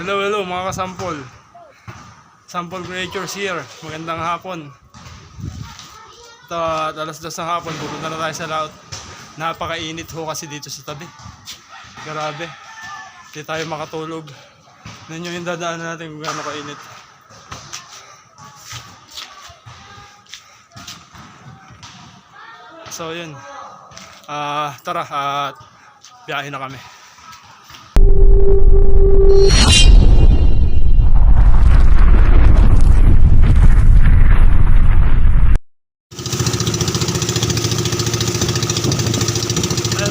Hello, hello mga kasampol. Sample Creatures here. Magandang hapon. Ito at alas 2 ng hapon, pupunta na tayo sa laut. Napakainit ho kasi dito sa tabi. Grabe. Hindi tayo makatulog. Ninyo yung dadaanan natin kung gaano kainit. So yun. Tara at biyahe na kami.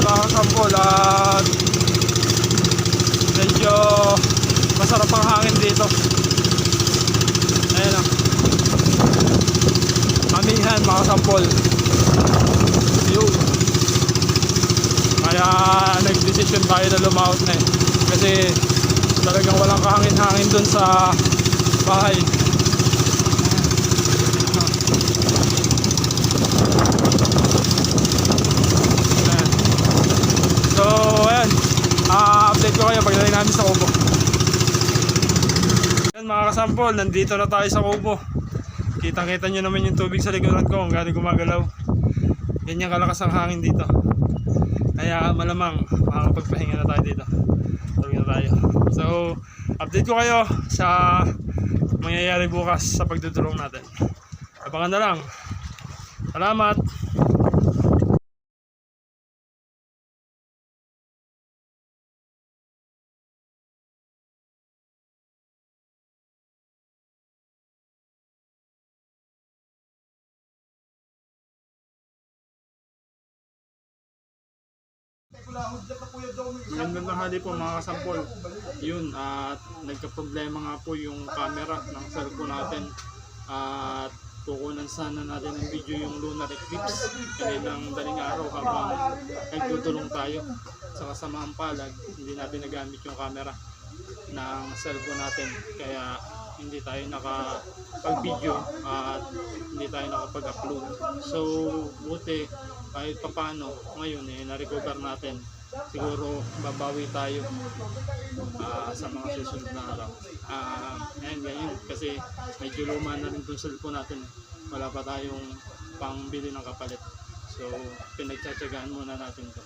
Mga kasampol at medyo masarap ang hangin dito. Ayan o, amihan mga kasampol yun. Kaya nag-decision tayo na lumaut na eh, kasi talagang walang kahangin-hangin dun sa bahay. So ayan, update ko kayo pagdating namin sa Kubo. Ayan mga kasampol, nandito na tayo sa Kubo. Kitang-kita nyo naman yung tubig sa likuran ko kung gaano gumagalaw. Yan yung kalakas ang hangin dito. Kaya malamang makakapagpahinga na tayo dito. Tulog na tayo. So update ko kayo sa mangyayari bukas sa pagdudulong natin. Abangan na lang. Salamat. Magandang tanghali po mga kasampol. Yun, at nagka-problema nga po yung camera ng cellphone natin. At kukunan sana natin ng video yung lunar eclipse kaninang daling araw habang nagtutulong tayo. Sa kasamaang palad, hindi natin nagamit yung camera ng cellphone natin. Kaya hindi tayo nakapag-video at hindi tayo nakapag-upload. So buti kahit papano ngayon na-recover natin. Siguro babawi tayo sa mga susunod na araw. Ganyan kasi medyo luma na rin itong cellphone natin. Wala pa tayong pangbili ng kapalit. So pinagtsatsagaan muna natin ito.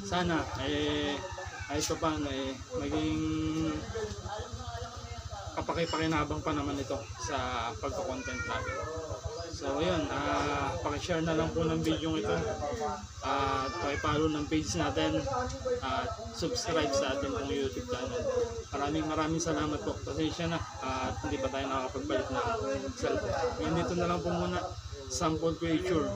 Sana kahit paano maging kapakipakinabang pa naman ito sa pagko-content natin. So ayun, pakishare na lang po ng video ito at pakipollow ng page natin at subscribe sa atin ng YouTube channel. Maraming salamat po. Pasensya na at hindi pa tayo nakakapagpalit ng cellphone. Ngayon dito na lang po muna, Sample Creature.